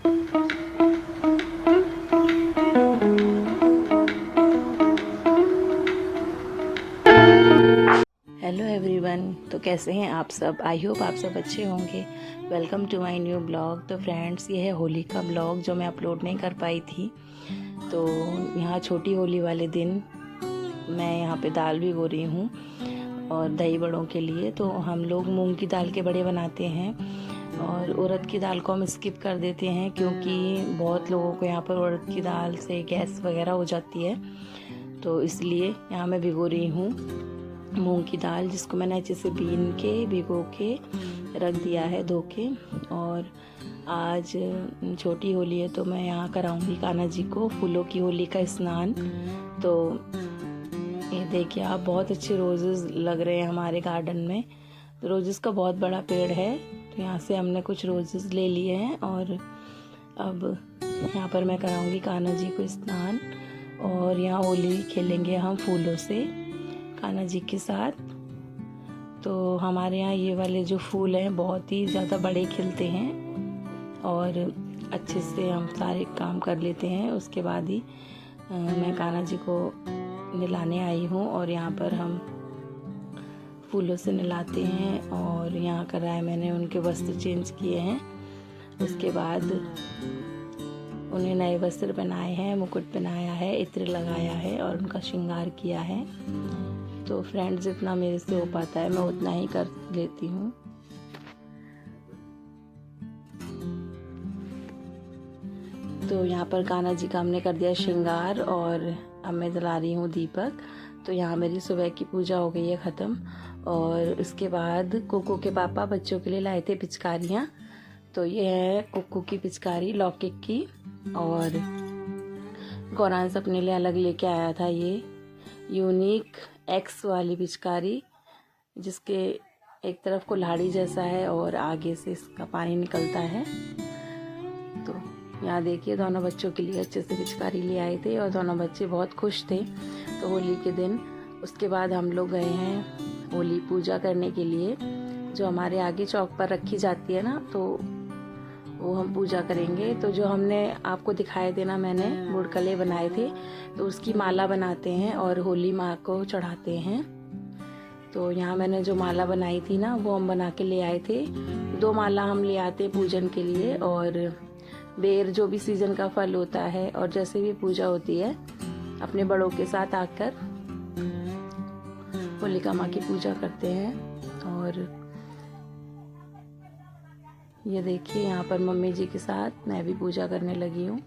Hello everyone, तो कैसे हैं आप सब। आई होप आप सब अच्छे होंगे। Welcome to my new blog. तो फ्रेंड्स, ये है होली का ब्लॉग जो मैं अपलोड नहीं कर पाई थी। तो यहाँ छोटी होली वाले दिन मैं यहाँ पे दाल भी बो रही हूँ और दही बड़ों के लिए। तो हम लोग मूंग की दाल के बड़े बनाते हैं और उड़द की दाल को हम स्किप कर देते हैं, क्योंकि बहुत लोगों को यहाँ पर उड़द की दाल से गैस वगैरह हो जाती है। तो इसलिए यहाँ मैं भिगो रही हूँ मूंग की दाल, जिसको मैंने अच्छे से बीन के भिगो के रख दिया है धो के। और आज छोटी होली है तो मैं यहाँ कराऊंगी कान्हा जी को फूलों की होली का स्नान। तो ये देखिए आप, बहुत अच्छे रोजेस लग रहे हैं हमारे गार्डन में। तो रोजेस का बहुत बड़ा पेड़ है, तो यहाँ से हमने कुछ रोजेस ले लिए हैं और अब यहाँ पर मैं कराऊंगी कान्हा जी को स्नान। और यहाँ होली खेलेंगे हम फूलों से कान्हा जी के साथ। तो हमारे यहाँ ये वाले जो फूल हैं बहुत ही ज़्यादा बड़े खिलते हैं और अच्छे से हम सारे काम कर लेते हैं। उसके बाद ही मैं कान्हा जी को नहलाने आई हूँ और यहाँ पर हम फूलों से नहलाते हैं। और यहाँ करा है मैंने, उनके वस्त्र चेंज किए हैं। उसके बाद उन्हें नए वस्त्र पहनाए हैं, मुकुट पहनाया है, इत्र लगाया है और उनका श्रृंगार किया है। तो फ्रेंड्स, जितना मेरे से हो पाता है मैं उतना ही कर लेती हूँ। तो यहाँ पर कान्हा जी का हमने कर दिया श्रृंगार और अब मैं जला रही हूँ दीपक। तो यहाँ मेरी सुबह की पूजा हो गई है ख़त्म। और उसके बाद कुकू के पापा बच्चों के लिए लाए थे पिचकारियाँ। तो ये है कुकू की पिचकारी लौकिक की, और गौरांस अपने लिए अलग लेके आया था ये यूनिक एक्स वाली पिचकारी, जिसके एक तरफ कुल्हाड़ी जैसा है और आगे से इसका पानी निकलता है। तो यहाँ देखिए, दोनों बच्चों के लिए अच्छे से पिचकारी ले आए थे और दोनों बच्चे बहुत खुश थे। तो होली के दिन उसके बाद हम लोग गए हैं होली पूजा करने के लिए, जो हमारे आगे चौक पर रखी जाती है ना, तो वो हम पूजा करेंगे। तो जो हमने आपको दिखाए थे ना, मैंने गुड़कले बनाए थे, तो उसकी माला बनाते हैं और होली माँ को चढ़ाते हैं। तो यहाँ मैंने जो माला बनाई थी ना, वो हम बना के ले आए थे। 2 माला हम ले आते पूजन के लिए। और बेर जो भी सीजन का फल होता है, और जैसे भी पूजा होती है अपने बड़ों के साथ आकर होलिका माँ की पूजा करते हैं। और ये देखिए, यहाँ पर मम्मी जी के साथ मैं भी पूजा करने लगी हूँ।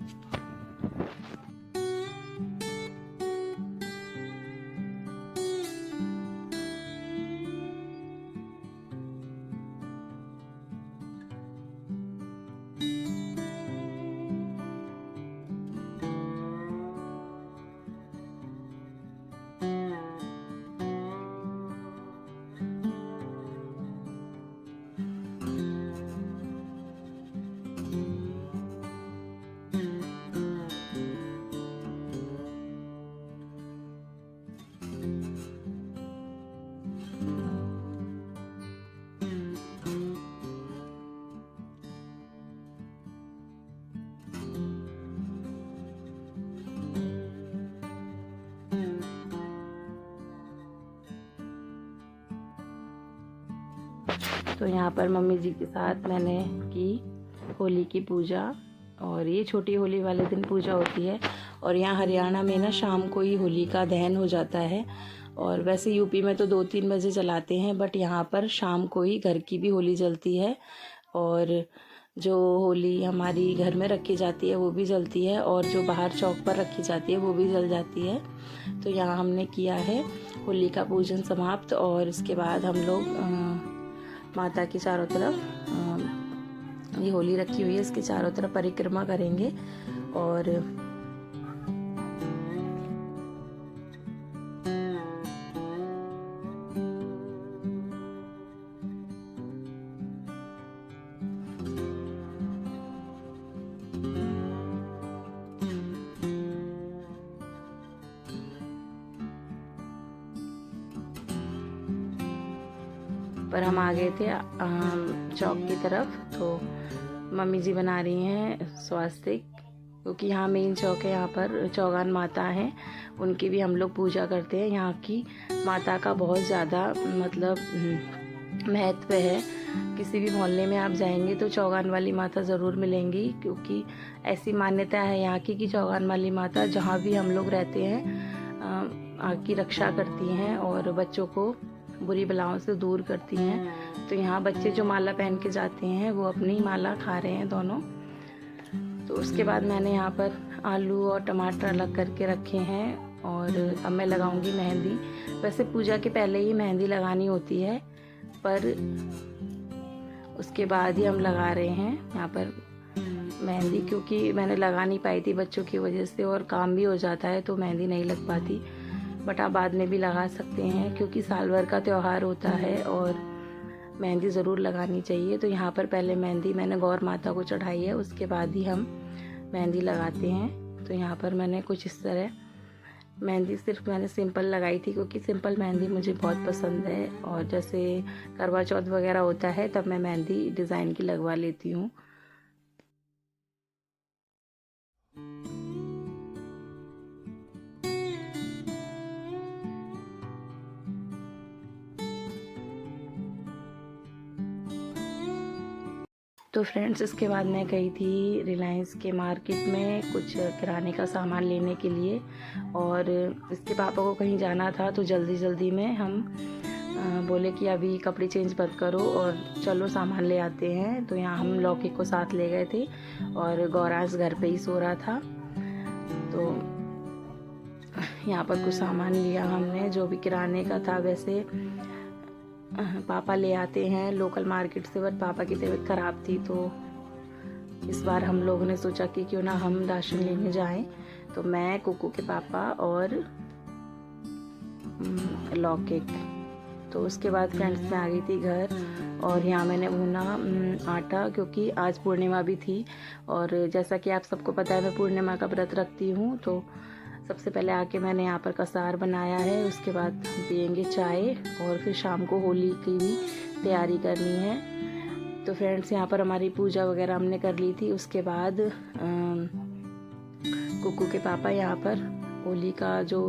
तो यहाँ पर मम्मी जी के साथ मैंने की होली की पूजा। और ये छोटी होली वाले दिन पूजा होती है। और यहाँ हरियाणा में ना शाम को ही होली का दहन हो जाता है। और वैसे यूपी में तो 2-3 बजे जलाते हैं, बट यहाँ पर शाम को ही घर की भी होली जलती है। और जो होली हमारी घर में रखी जाती है वो भी जलती है, और जो बाहर चौक पर रखी जाती है वो भी जल जाती है। तो यहाँ हमने किया है होली का पूजन समाप्त। और इसके बाद हम लोग माता की चारों तरफ ये होली रखी हुई है, इसके चारों तरफ परिक्रमा करेंगे। और पर हम आ गए थे चौक की तरफ। तो मम्मी जी बना रही हैं स्वास्तिक, क्योंकि यहाँ मेन चौक है, यहाँ पर चौगान माता है, उनकी भी हम लोग पूजा करते हैं। यहाँ की माता का बहुत ज़्यादा मतलब महत्व है। किसी भी मोहल्ले में आप जाएंगे तो चौगान वाली माता ज़रूर मिलेंगी, क्योंकि ऐसी मान्यता है यहाँ की कि चौगान वाली माता जहाँ भी हम लोग रहते हैं आग की रक्षा करती हैं और बच्चों को बुरी बलाओं से दूर करती हैं। तो यहाँ बच्चे जो माला पहन के जाते हैं वो अपनी माला खा रहे हैं दोनों। तो उसके बाद मैंने यहाँ पर आलू और टमाटर अलग करके रखे हैं और अब मैं लगाऊंगी मेहंदी। वैसे पूजा के पहले ही मेहंदी लगानी होती है, पर उसके बाद ही हम लगा रहे हैं यहाँ पर मेहंदी, क्योंकि मैंने लगा नहीं पाई थी बच्चों की वजह से और काम भी हो जाता है तो मेहंदी नहीं लग पाती। बट आप बाद में भी लगा सकते हैं, क्योंकि साल भर का त्यौहार होता है और मेहंदी ज़रूर लगानी चाहिए। तो यहाँ पर पहले मेहंदी मैंने गौर माता को चढ़ाई है, उसके बाद ही हम मेहंदी लगाते हैं। तो यहाँ पर मैंने कुछ इस तरह मेहंदी सिर्फ मैंने सिंपल लगाई थी, क्योंकि सिंपल मेहंदी मुझे बहुत पसंद है। और जैसे करवा चौथ वगैरह होता है तब मैं मेहंदी डिज़ाइन की लगवा लेती हूँ। तो फ्रेंड्स, इसके बाद मैं गई थी रिलायंस के मार्केट में कुछ किराने का सामान लेने के लिए, और इसके पापा को कहीं जाना था तो जल्दी जल्दी में हम बोले कि अभी कपड़े चेंज मत करो और चलो सामान ले आते हैं। तो यहाँ हम लौकिक को साथ ले गए थे और गौरांश घर पे ही सो रहा था। तो यहाँ पर कुछ सामान लिया हमने जो भी किराने का था। वैसे पापा ले आते हैं लोकल मार्केट से, बट पापा की तबीयत ख़राब थी तो इस बार हम लोगों ने सोचा कि क्यों ना हम राशन लेने जाएं। तो मैं, कुकू के पापा और लौकिक। तो उसके बाद फ्रेंड्स मैं आ गई थी घर और यहाँ मैंने भुना आटा, क्योंकि आज पूर्णिमा भी थी और जैसा कि आप सबको पता है मैं पूर्णिमा का व्रत रखती हूँ। तो सबसे पहले आके मैंने यहाँ पर कसार बनाया है, उसके बाद पियेंगे चाय और फिर शाम को होली की भी तैयारी करनी है। तो फ्रेंड्स यहाँ पर हमारी पूजा वगैरह हमने कर ली थी। उसके बाद कुकू के पापा यहाँ पर होली का जो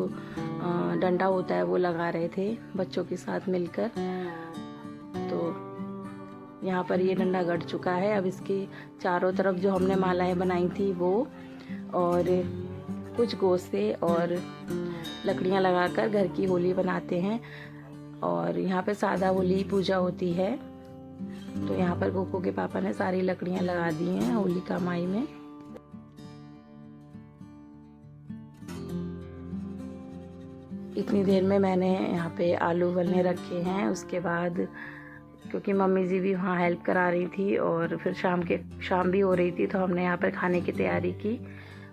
डंडा होता है वो लगा रहे थे बच्चों के साथ मिलकर। तो यहाँ पर ये डंडा गड़ चुका है। अब इसके चारों तरफ जो हमने मालाएं बनाई थी वो और कुछ गोसे और लकड़ियाँ लगाकर घर की होली बनाते हैं। और यहाँ पे सादा होली पूजा होती है। तो यहाँ पर कुकू के पापा ने सारी लकड़ियाँ लगा दी हैं होली का माई में। इतनी देर में मैंने यहाँ पे आलू उबलने रखे हैं। उसके बाद क्योंकि मम्मी जी भी वहाँ हेल्प करा रही थी और फिर शाम भी हो रही थी तो हमने यहाँ पर खाने की तैयारी की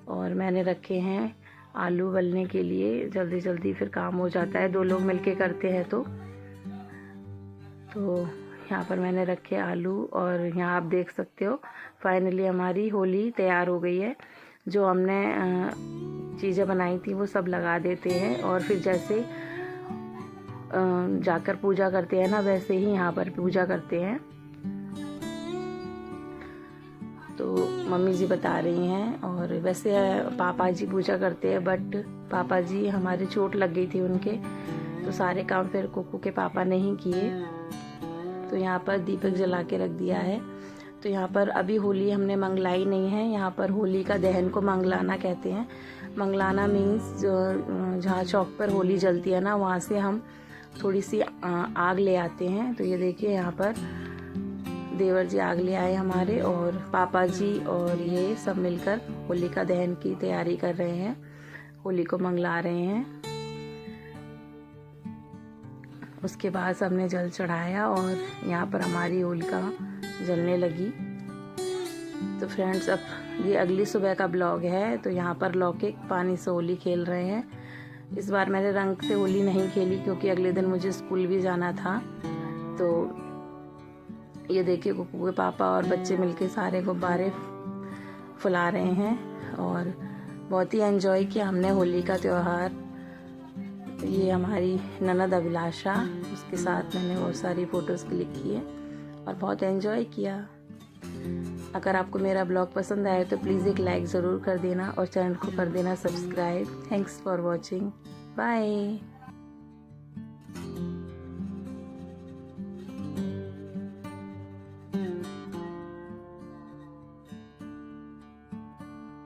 और मैंने रखे हैं आलू उबलने के लिए। जल्दी जल्दी फिर काम हो जाता है, 2 लोग मिलके करते हैं। तो यहाँ पर मैंने रखे आलू और यहाँ आप देख सकते हो फाइनली हमारी होली तैयार हो गई है। जो हमने चीज़ें बनाई थी वो सब लगा देते हैं और फिर जैसे जाकर पूजा करते हैं ना, वैसे ही यहाँ पर पूजा करते हैं। तो मम्मी जी बता रही हैं और वैसे पापा जी पूजा करते हैं, बट पापा जी हमारे चोट लग गई थी उनके, तो सारे काम फिर कुकू के पापा ने ही किए। तो यहाँ पर दीपक जला के रख दिया है। तो यहाँ पर अभी होली हमने मंगलाई नहीं है, यहाँ पर होली का दहन को मंगलाना कहते हैं। मंगलाना मीन्स जहाँ चौक पर होली जलती है ना, वहाँ से हम थोड़ी सी आग ले आते हैं। तो ये देखिए यहाँ पर देवर जी आग ले आए हमारे और पापा जी और ये सब मिलकर होली का दहन की तैयारी कर रहे हैं, होली को मंगला रहे हैं। उसके बाद सबने जल चढ़ाया और यहाँ पर हमारी होलिका जलने लगी। तो फ्रेंड्स अब ये अगली सुबह का ब्लॉग है। तो यहाँ पर लौकिक पानी से होली खेल रहे हैं। इस बार मैंने रंग से होली नहीं खेली क्योंकि अगले दिन मुझे स्कूल भी जाना था। तो ये देखिए कुकू के पापा और बच्चे मिलके सारे गुब्बारे फुला रहे हैं और बहुत ही एंजॉय किया हमने होली का त्यौहार। ये हमारी ननद अभिलाषा, उसके साथ मैंने बहुत सारी फ़ोटोज़ क्लिक की है और बहुत एंजॉय किया। अगर आपको मेरा ब्लॉग पसंद आए तो प्लीज़ एक लाइक ज़रूर कर देना और चैनल को कर देना subscribe. Thanks for watching. Bye.